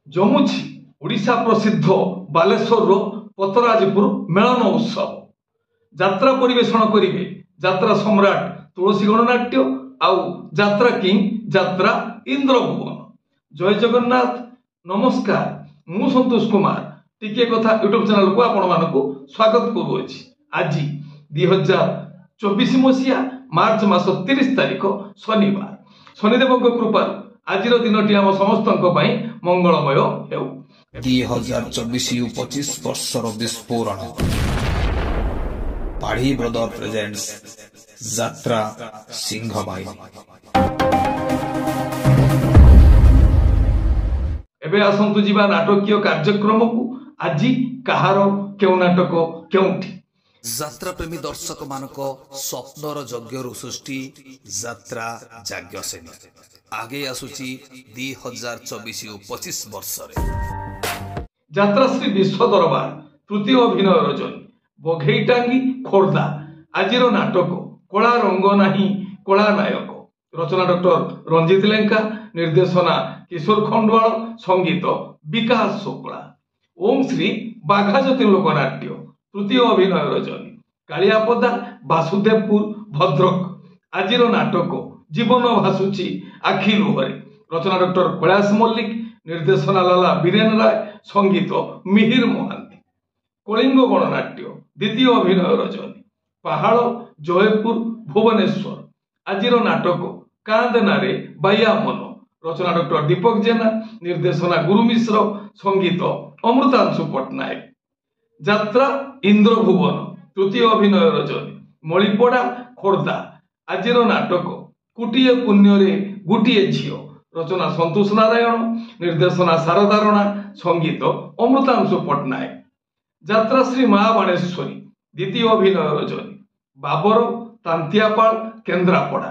जमुछि ओडिशा प्रसिद्ध बालेश्वर पतराजपुर मेलन उत्सव यात्रा परिवेषण करिवे यात्रा सम्राट तुलसी गणनाट्य आउ यात्रा किंग यात्रा इंद्रभुवन। जय जगन्नाथ नमस्कार मु संतोष कुमार टिके कथा यूट्यूब चैनल को आपण मानकु स्वागत करूछि। आज 2024 मसीहा मार्च मास 30 तारिख शनिवार शनिदेव कृपा आज दिनटी आम समस्त मंगलमय हेउ। 2024-25 ବର୍ଷର ବିସ୍ଫୋରଣ ପାଢୀ ବ୍ରଦର ପ୍ରେଜେଣ୍ଟସ୍ ଯାତ୍ରା ସିଂହବାହିନୀ। एबे आसंतु जीवा नाटकीय कार्यक्रम को आज कहार केउ नाटक केउठी ଯାତ୍ରା ପ୍ରେମୀ ଦର୍ଶକ ମାନଙ୍କ ସ୍ୱପ୍ନର ଯଜ୍ଞରୁ ସୃଷ୍ଟି ଯାତ୍ରା ଯାଜ୍ଞସେନୀ आगे आसुची 2024-25 ବର୍ଷରେ ଯାତ୍ରା ଶ୍ରୀ विश्व दरबार तृतीय अभिनय रजनी बघेईटांगी खोर्धा आजिर नाटक कला रंग नाही कला नायक रचना डॉक्टर रंजित लेंका निर्देशना किशोर खंडवाल संगीत विकास शुक्ला ओम श्री बाघाज्योति लोकनाट्य तृतीय अभिनय रजनी कालियापदा वासुदेवपुर भद्रक आजिर नाटक जीवन भासुची आखि लुहरे रचना डॉक्टर कैलाश मल्लिक निर्देशना लाला बीरेन राय संगीत मिहिर महांती कलिंग गणनाट्य द्वितीय अभिनय रजनी पहाड़ जयपुर भुवनेश्वर आजिर नाटक कांदनारे बाया मन रचना डॉक्टर दीपक जेना निर्देशना गुरु मिश्र संगीत अमृतांशु पट्टनायक यात्रा इंद्रभुवन तृतीय अभिनय रजनी मणिपड़ा खोर्धा आजिर नाटक कुटिए पुण्य गुटिए झील रचना संतोष नारायण निर्देशना शारदा रणा संगीत अमृतांशु पट्टनायक यात्रा श्री महाबाणेश्वरी द्वितीय अभिनय रजनी बाबर तांतियापाल केन्द्रापड़ा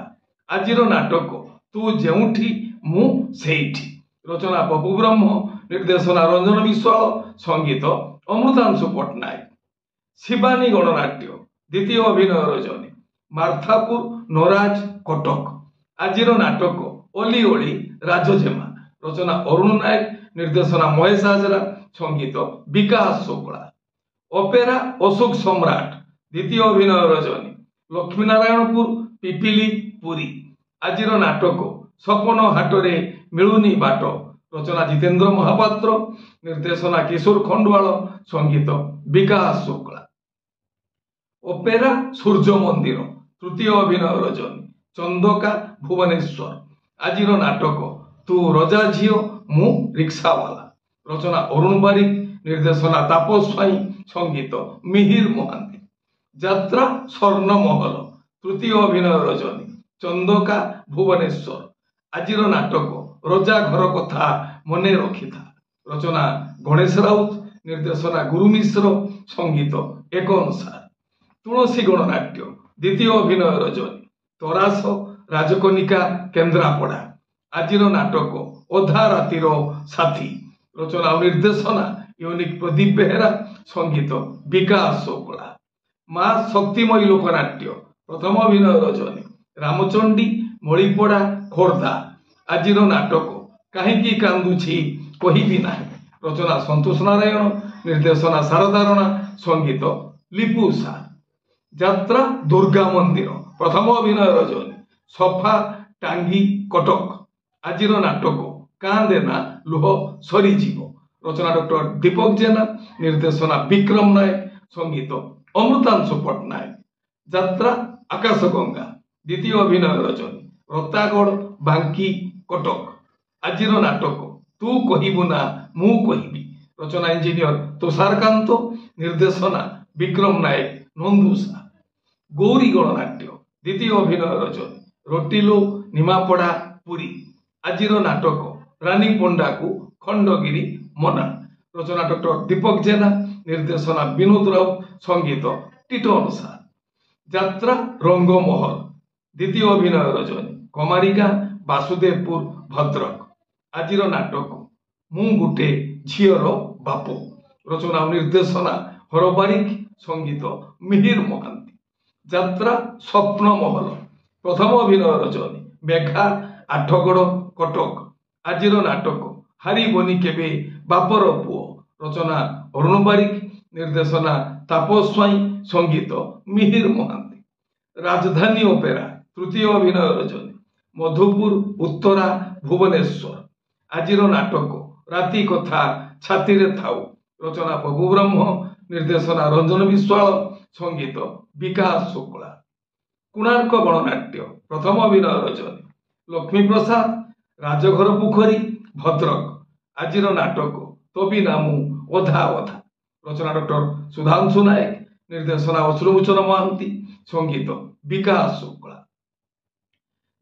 आजिर नाटक तू जेउठी मु सेठी रचना बबू ब्रह्म निर्देशना रंजन विश्वाल संगीत अमृतांशु पट्टनायक शिवानी गणनाट्य द्वितीय अभिनय रजनी मार्थापुर नराज कटक आजिर नाटक ओली ओली राजजेमा रचना अरुण नायक निर्देशना महेश हाजरा संगीत विकास शुक्ला ओपेरा अशोक सम्राट द्वितीय अभिनय रजनी लक्ष्मीनारायणपुर पिपिली पुरी आजिर नाटक सपन हाटरे मिलुनी बाट रचना जितेंद्र महापात्र निर्देशना किशोर खंडवाल संगीत विकास शुक्ला ओपेरा सूर्य मंदिर तृतीय अभिनय रजनी चंदका भुवनेश्वर आजिर नाटक तू रजा झील मु रिक्शावाला रचना अरुण बारिक निर्देशना तापस स्वाई संगीत मिहिर महांती यात्रा स्वर्णमहल तृतीय अभिनय रजनी चंदका भुवनेश्वर आजिर नाटक रजा घर कथा मने रखी था रचना गणेश राउत निर्देशना गुरु मिश्र संगीत एक अनुसार तुलसी गणनाट्य द्वितीय अभिनय रजनी तरास राजकनिका केन्द्रापड़ा आजिर नाटक अधा रातिर साथी रचना और निर्देशना यूनिक प्रदीप बेहेरा संगीत विकास शुक्ला माँ शक्तिमयी लोकनाट्य प्रथम अभिनय रजनी रामचंडी मणिपड़ा खोर्धा आजिर नाटक कहीं कांदुछि कहिबी नाही रचना संतोष नारायण निर्देशना शारदा रणा संगीत लिपुसा यात्रा दुर्गा मंदिर प्रथम अभिनय रजनी सफा टांगी कटक आजिर नाटक कांदेना लुह सरीजीव रचना डॉक्टर दीपक जेना निर्देशना विक्रम नायक संगीत अमृतांशु पट्टनायक यात्रा आकाशगंगा द्वितीय अभिनय रजनी रतागढ़ बांकी कटक आजिर नाटक तू कहबू ना मु कहबी रचना इंजीनियर तुषारकांत निर्देशना विक्रम नायक नंदुसा गौरी गणनाट्य द्वितीय अभिनय रजनी रोटिलो निमापड़ा पुरी आजिर नाटक रानी पंडा को खंडगिरी मना रचना डॉक्टर दीपक जेना निर्देशना विनोद राव संगीत टीटो अनुसार यात्रा रंगमहल द्वितीय अभिनय रजनी कमारिका वासुदेवपुर भद्रक आजिर नाटक मु गुटे झीर बापू रचना निर्देशना हरबारिक संगीत मिहिर महांती यात्रा स्वप्नमहल प्रथम अभिनय रजनी मेघा आठगड़ कटक आजिर नाटक ହାରିବନି କେବେ ବାପର ପୁଅ। ରଚନା ଅରୁଣ ବାରିକ, ନିର୍ଦ୍ଦେଶନା ତାପସ ସ୍ୱାଇଁ, ସଙ୍ଗୀତ ମିହିର ମହାନ୍ତି। ରାଜଧାନୀ ଅପେରା ତୃତୀୟ ଅଭିନୟ ରଜନୀ, ମଧୁପୁର, ଉତ୍ତରା, ଭୁବନେଶ୍ୱର। ଆଜିର ନାଟକ ରାତି କଥା ଛାତିରେ ଥାଉ। ରଚନା ପ୍ରଭୁ ବ୍ରହ୍ମ, ନିର୍ଦ୍ଦେଶନା ରଞ୍ଜନ ବିଶ୍ୱାଳ, ସଙ୍ଗୀତ ବିକାଶ ଶୁକ୍ଳା। କୋଣାର୍କ ଗଣନାଟ୍ୟ ପ୍ରଥମ ଅଭିନୟ ରଜନୀ, ଲକ୍ଷ୍ମୀ ପ୍ରସାଦ, ରାଜଘର ପୋଖରୀ, ଭଦ୍ରକ। ଆଜିର ନାଟକ ତବି ନାମୁ ଅଧା ଅଧା। ରଚନା ଡକ୍ଟର ସୁଧାଂଶୁ ନାୟକ, ନିର୍ଦ୍ଦେଶନା ଅଶ୍ରୁମୋଚନ ମହାନ୍ତି, ସଙ୍ଗୀତ ବିକାଶ ଶୁକ୍ଳା।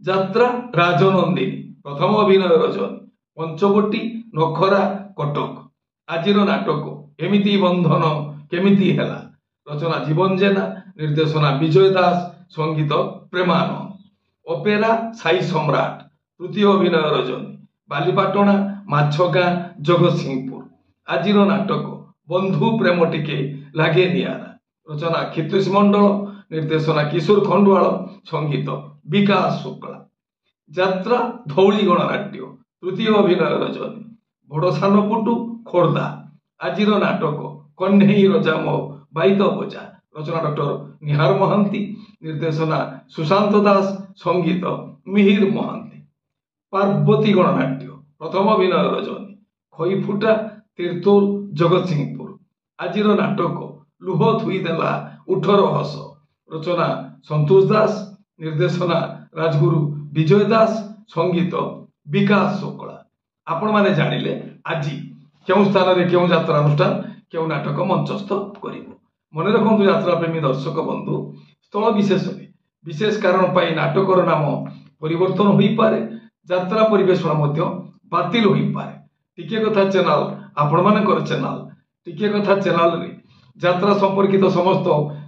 ଯାତ୍ରା ରାଜନନ୍ଦିନୀ ପ୍ରଥମ ଅଭିନୟ ରଜନୀ, ପଞ୍ଚବଟୀ, ନଖରା, କଟକ। ଆଜିର ନାଟକ ଏମିତି ବନ୍ଧନ କେମିତି ହେଲା। ରଚନା ଜୀବନ ଜେନା, ନିର୍ଦ୍ଦେଶନା ବିଜୟ ଦାସ, ସଙ୍ଗୀତ ପ୍ରେମାନନ୍ଦ। ଅପେରା ସାଇ ସମ୍ରାଟ ତୃତୀୟ ଅଭିନୟ ରଜନୀ, ବାଲିପାଟଣା, ମାଛଗାଁ, ଜଗତସିଂହପୁର। ଆଜିର ନାଟକ ବନ୍ଧୁ ପ୍ରେମ ଟିକେ ଲାଗେ ନିଆରା। ରଚନା କ୍ଷିତୀଶ ମଣ୍ଡଳ, ନିର୍ଦ୍ଦେଶନା କିଶୋର ଖଣ୍ଡୁଆଳ, ସଙ୍ଗୀତ ବିକାଶ ଶୁକ୍ଳା। ଯାତ୍ରା ଧଉଳି ଗଣନାଟ୍ୟ ତୃତୀୟ ଅଭିନୟ ରଜନୀ, ବଡ଼ସାନପୁଟୁ, ଖୋର୍ଦ୍ଧା। ଆଜିର ନାଟକ କହ୍ନେଇ ରଜା ମୋ ବାଇଦ ବଜା। ରଚନା ଡକ୍ଟର ନିହାର ମହାନ୍ତି, ନିର୍ଦ୍ଦେଶନା ସୁଶାନ୍ତ ଦାସ, ସଙ୍ଗୀତ ମିହିର ମହାନ୍ତି। ପାର୍ବତୀ ଗଣନାଟ୍ୟ ପ୍ରଥମ ଅଭିନୟ ରଜନୀ, ଖଇଫୁଟା, ତିର୍ତ୍ତୋଲ, ଜଗତସିଂହପୁର। ଆଜିର ନାଟକ ଲୁହ ଧୋଇଦେଲା ଉଠର ହସ। ରଚନା ସନ୍ତୋଷ ଦାସ, ନିର୍ଦ୍ଦେଶନା ରାଜଗୁରୁ ବିଜୟ ଦାସ, ସଙ୍ଗୀତ ବିକାଶ ଶୁକ୍ଳା। ଆପଣମାନେ ଜାଣିଲେ ଆଜି କେଉଁ ସ୍ଥାନରେ କେଉଁ ଯାତ୍ରା ଅନୁଷ୍ଠାନ କେଉଁ ନାଟକ ମଞ୍ଚସ୍ଥ କରିବ। ମନେ ରଖନ୍ତୁ ଯାତ୍ରା ପ୍ରେମୀ ଦର୍ଶକ ବନ୍ଧୁ, ସ୍ଥଳ ବିଶେଷରେ ବିଶେଷ କାରଣ ପାଇଁ ନାଟକର ନାମ ପରିବର୍ତ୍ତନ ହୋଇପାରେ, ଯାତ୍ରା ପରିବେଷଣ ମଧ୍ୟ ବାତିଲ ହୋଇପାରେ। ଟିକେ କଥା ଚ୍ୟାନେଲ ଆପଣମାନଙ୍କର ଚ୍ୟାନେଲ। ଟିକେ କଥା ଚ୍ୟାନେଲରେ ଯାତ୍ରା ସମ୍ପର୍କିତ ସମସ୍ତ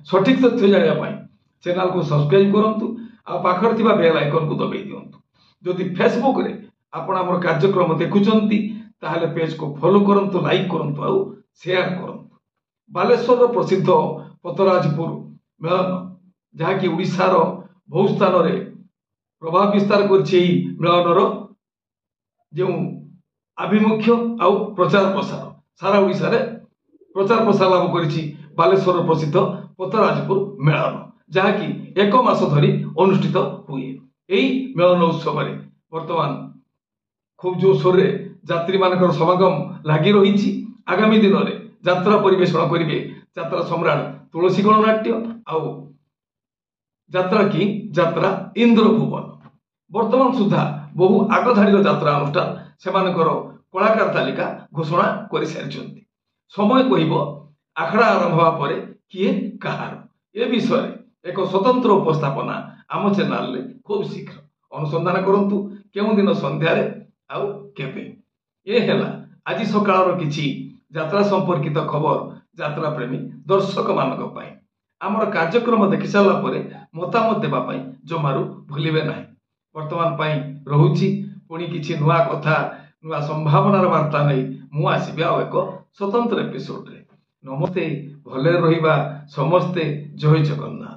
ସଠିକ ତଥ୍ୟ ଜାଣିବା ପାଇଁ ଚ୍ୟାନେଲକୁ ସବସ୍କ୍ରାଇବ କରନ୍ତୁ, ଆଉ ପାଖରେ ଥିବା ବେଲ୍ ଆଇକନକୁ ଦବାଇ ଦିଅନ୍ତୁ। ଯଦି ଫେସବୁକରେ ଆପଣ ଆମର କାର୍ଯ୍ୟକ୍ରମ ଦେଖୁଛନ୍ତି ତାହେଲେ ପେଜକୁ ଫଲୋ କରନ୍ତୁ, ଲାଇକ୍ କରନ୍ତୁ ଆଉ ସେୟାର କରନ୍ତୁ। ବାଲେଶ୍ୱରର ପ୍ରସିଦ୍ଧ ପତରାଜପୁର ମେଳନ, ଯାହାକି ଓଡ଼ିଶାର ବହୁ ସ୍ଥାନରେ ପ୍ରଭାବ ବିସ୍ତାର କରିଛି। ଏହି ମେଳନର ଯେଉଁ ଆଭିମୁଖ୍ୟ ଆଉ ପ୍ରଚାର ପ୍ରସାର ସାରା ଓଡ଼ିଶାରେ ପ୍ରଚାର ପ୍ରସାର ଲାଭ କରିଛି ବାଲେଶ୍ୱରର ପ୍ରସିଦ୍ଧ ପତରାଜପୁର ମେଳନ, ଯାହାକି 1 ମାସ ଧରି ଅନୁଷ୍ଠିତ ହୁଏ। ଏହି ମେଳନ ଉତ୍ସବରେ ବର୍ତ୍ତମାନ ଖୁବ୍ ଜୋରସୋରରେ ଯାତ୍ରୀମାନଙ୍କର ସମାଗମ ଲାଗି ରହିଛି। ଆଗାମୀ ଦିନରେ ଯାତ୍ରା ପରିବେଷଣ କରିବେ ଯାତ୍ରା ସମ୍ରାଟ ତୁଳସୀ ଗଣନାଟ୍ୟ ଆଉ ଯାତ୍ରା କି ଯାତ୍ରା ଇନ୍ଦ୍ରଭୁବନ। ବର୍ତ୍ତମାନ ସୁଦ୍ଧା ବହୁ ଆଗଧାଡିର ଯାତ୍ରା ଅନୁଷ୍ଠାନ ସେମାନଙ୍କର କଳାକାର ତାଲିକା ଘୋଷଣା କରିସାରିଛନ୍ତି। ସମୟ କହିବ ଆଖଡ଼ା ଆରମ୍ଭ ହେବା ପରେ କିଏ କାହାର। ଏ ବିଷୟରେ ଏକ ସ୍ୱତନ୍ତ୍ର ଉପସ୍ଥାପନା ଆମ ଚ୍ୟାନେଲରେ ଖୁବ୍ ଶୀଘ୍ର। ଅନୁସନ୍ଧାନ କରନ୍ତୁ କେଉଁ ଦିନ ସନ୍ଧ୍ୟାରେ ଆଉ କେବେ। ଏ ହେଲା ଆଜି ସକାଳର କିଛି ଯାତ୍ରା ସମ୍ପର୍କିତ ଖବର ଯାତ୍ରା ପ୍ରେମୀ ଦର୍ଶକମାନଙ୍କ ପାଇଁ। ଆମର କାର୍ଯ୍ୟକ୍ରମ ଦେଖି ସାରିଲା ପରେ ମତାମତ ଦେବା ପାଇଁ ଜମାରୁ ଭୁଲିବେ ନାହିଁ। ବର୍ତ୍ତମାନ ପାଇଁ ରହୁଛି, ପୁଣି କିଛି ନୂଆ କଥା ନୂଆ ସମ୍ଭାବନାର ବାର୍ତ୍ତା ନେଇ ମୁଁ ଆସିବି ଆଉ ଏକ ସ୍ୱତନ୍ତ୍ର ଏପିସୋଡରେ। ନମସ୍ତେ, ଭଲରେ ରହିବା ସମସ୍ତେ। ଜୟ ଜଗନ୍ନାଥ।